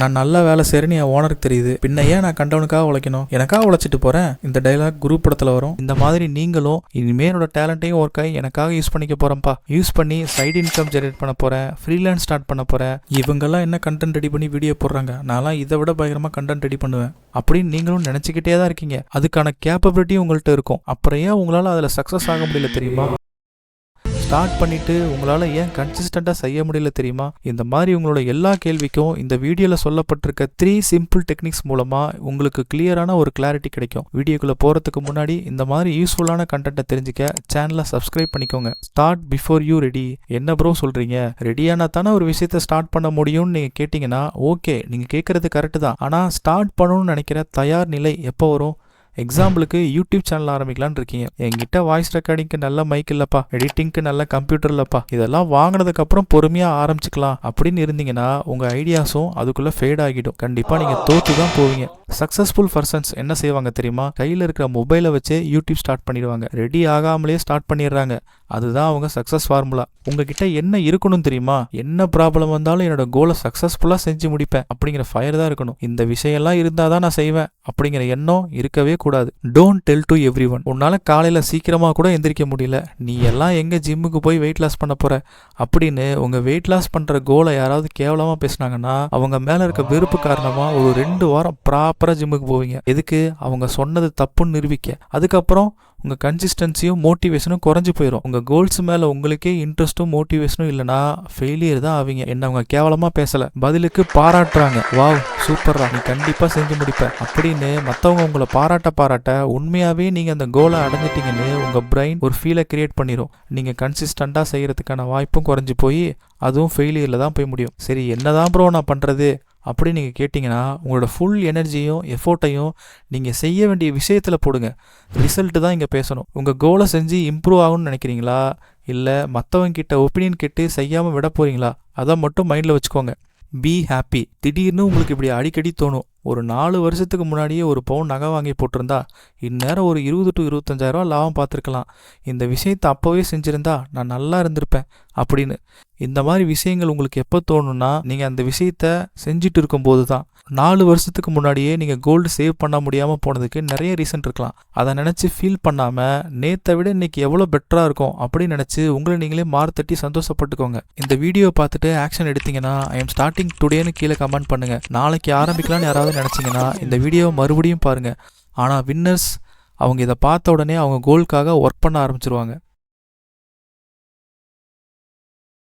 நான் நல்லா வேலை செய்கிறேன்னு என் ஓனருக்கு தெரியுது, பின்ன ஏன் நான் கண்டவனுக்காக உழைக்கணும், எனக்காக உழைச்சிட்டு போகிறேன். இந்த டைலாக் குரூப் படத்தில் வரும். இந்த மாதிரி நீங்களும் இனிமேல் என்னோட டேலண்ட்டையும் ஒர்க் ஆகி எனக்காக யூஸ் பண்ணிக்க போகிறேன்ப்பா, யூஸ் பண்ணி சைடு இன்கம் ஜெனரேட் பண்ண போகிறேன், ஃப்ரீலான்ஸ் ஸ்டார்ட் பண்ண போகிறேன். இவங்கெல்லாம் என்ன கண்டென்ட் ரெடி பண்ணி வீடியோ போடுறாங்க, நான்லாம் இதை விட பயங்கரமாக கண்டென்ட் ரெடி பண்ணுவேன் அப்படின்னு நீங்களும் நினச்சிக்கிட்டே தான் இருக்கீங்க. அதுக்கான கேப்பபிலிட்டியும் உங்கள்கிட்ட இருக்கும். அப்புறம் ஏன் உங்களால் அதில் சக்ஸஸ் ஆக முடியல தெரியுமா? ஸ்டார்ட் பண்ணிட்டு உங்களால் ஏன் கன்சிஸ்டண்ட்டாக செய்ய முடியல தெரியுமா? இந்த மாதிரி உங்களோட எல்லா கேள்விக்கும் இந்த வீடியோவில் சொல்லப்பட்டிருக்க 3 சிம்பிள் டெக்னிக்ஸ் மூலமாக உங்களுக்கு கிளியரான ஒரு கிளாரிட்டி கிடைக்கும். வீடியோக்குள்ளே போகிறதுக்கு முன்னாடி இந்த மாதிரி யூஸ்ஃபுல்லான கண்டென்ட்டை தெரிஞ்சுக்க சேனலை சப்ஸ்கிரைப் பண்ணிக்கோங்க. Start before you ready. என்ன ப்ரோ சொல்கிறீங்க, ரெடியானா தானே ஒரு விஷயத்தை ஸ்டார்ட் பண்ண முடியும்னு நீங்கள் கேட்டிங்கன்னா ஓகே, நீங்கள் கேட்குறது கரெக்டு தான். ஆனால் ஸ்டார்ட் பண்ணணும்னு நினைக்கிற தயார் நிலை எப்போ வரும்? எக்ஸாம்பிளுக்கு யூடியூப் சேனல் ஆரம்பிக்கலான்னு இருக்கீங்க. என்கிட்ட வாய்ஸ் ரெக்கார்டிங்க்கு நல்ல மைக் இல்லப்பா, எடிட்டிங்க்கு நல்ல கம்ப்யூட்டர் இல்லப்பா, இதெல்லாம் வாங்கினதுக்கு அப்புறம் பொறுமையா ஆரம்பிச்சுக்கலாம் அப்படின்னு இருந்தீங்கன்னா உங்க ஐடியாஸும் அதுக்குள்ள ஃபேட் ஆகிடும். கண்டிப்பா நீங்க தோத்து தான் போவீங்க. சக்சஸ்ஃபுல் பர்சன்ஸ் என்ன செய்வாங்க தெரியுமா? கையில் இருக்கிற மொபைலை வச்சே யூடியூப் ஸ்டார்ட் பண்ணிடுவாங்க. ரெடி ஆகாமலே ஸ்டார்ட் பண்ணிடுறாங்க. அதுதான் அவங்க சக்சஸ் ஃபார்முலா. உங்ககிட்ட என்ன இருக்கணும் தெரியுமா? என்ன ப்ராப்ளம் வந்தாலும் என்னோட கோலை சக்சஸ்ஃபுல்லா செஞ்சு முடிப்பேன் அப்படிங்கிற ஃபயர் தான் இருக்கணும். இந்த விஷயம்லாம் இருந்தால் தான் நான் செய்வேன் அப்படிங்கிற எண்ணம் இருக்கவே கூடாது. Don't tell to every one. உன்னால காலையில சீக்கிரமா கூட எந்திரிக்க முடியல, நீ எல்லாம் எங்க ஜிம்முக்கு போய் வெயிட் லாஸ் பண்ண போற அப்படின்னு உங்க வெயிட் லாஸ் பண்ற கோலை யாராவது கேவலமா பேசினாங்கன்னா அவங்க மேல இருக்க வெறுப்பு காரணமா ஒரு 2 வாரம் ப்ராப்பரா ஜிம்முக்கு போவீங்க. எதுக்கு? அவங்க சொன்னது தப்புன்னு நிரூபிக்க. அதுக்கப்புறம் உங்கள் கன்சிஸ்டன்சியும் மோட்டிவேஷனும் குறைஞ்சி போயிடும். உங்கள் கோல்ஸ் மேலே உங்களுக்கே இன்ட்ரெஸ்ட்டும் மோட்டிவேஷனும் இல்லைனா ஃபெயிலியர் தான் ஆவீங்க. என்ன அவங்க கேவலமாக பேசலை, பதிலுக்கு பாராட்டுறாங்க, வாவ் சூப்பர்ரா, நீ கண்டிப்பாக செஞ்சு முடிப்ப அப்படின்னு மற்றவங்க உங்களை பாராட்ட உண்மையாகவே நீங்கள் அந்த கோலை அடைஞ்சிட்டிங்கன்னு உங்கள் பிரெயின் ஒரு ஃபீலை கிரியேட் பண்ணிடும். நீங்கள் கன்சிஸ்டண்ட்டாக செய்கிறதுக்கான வாய்ப்பும் குறைஞ்சி போய் அதுவும் ஃபெயிலியரில் தான் போய் முடியும். சரி, என்னதான் ப்ரோ நான் பண்ணுறது அப்படி நீங்கள் கேட்டிங்கன்னா உங்களோட ஃபுல் எனர்ஜியும் எஃபோர்ட்டையும் நீங்கள் செய்ய வேண்டிய விஷயத்தில் போடுங்க. ரிசல்ட்டு தான் இங்கே பேசணும். உங்கள் கோலை செஞ்சு இம்ப்ரூவ் ஆகும்னு நினைக்கிறீங்களா, இல்லை மற்றவங்க கிட்ட ஒப்பீனியன் கேட்டு செய்யாமல் விட போகிறீங்களா? அதை மட்டும் மைண்டில் வச்சுக்கோங்க. Be happy. திடீர்னு உங்களுக்கு இப்படி அடிக்கடி தோணும், ஒரு 4 வருஷத்துக்கு முன்னாடியே ஒரு பவுன் நகை வாங்கி போட்டிருந்தா இந்நேரம் ஒரு 20 to 25,000 ரூபா லாபம் பார்த்துருக்கலாம், இந்த விஷயத்தை அப்போவே செஞ்சுருந்தா நான் நல்லா இருந்திருப்பேன் அப்படின்னு. இந்த மாதிரி விஷயங்கள் உங்களுக்கு எப்போ தோணுன்னா நீங்கள் அந்த விஷயத்த செஞ்சுட்டு இருக்கும்போது தான். 4 வருஷத்துக்கு முன்னாடியே நீங்கள் கோல்டு சேவ் பண்ண முடியாமல் போனதுக்கு நிறைய ரீசன் இருக்கலாம். அதை நினச்சி ஃபீல் பண்ணாமல் நேற்றை விட இன்னைக்கு எவ்வளோ பெட்டராக இருக்கும் அப்படின்னு நினச்சி உங்களை நீங்களே மாறுத்தட்டி சந்தோஷப்பட்டுக்கோங்க. இந்த வீடியோ பார்த்துட்டு ஆக்ஷன் எடுத்தீங்கன்னா ஐ எம் ஸ்டார்டிங் டுடேன்னு கீழே கமெண்ட் பண்ணுங்கள். நாளைக்கு ஆரம்பிக்கலாம்னு யாராவது நினச்சிங்கன்னா இந்த வீடியோவை மறுபடியும் பாருங்கள். ஆனால் வின்னர்ஸ் அவங்க இதை பார்த்த உடனே அவங்க கோலுக்காக ஒர்க் பண்ண ஆரம்பிச்சிருவாங்க.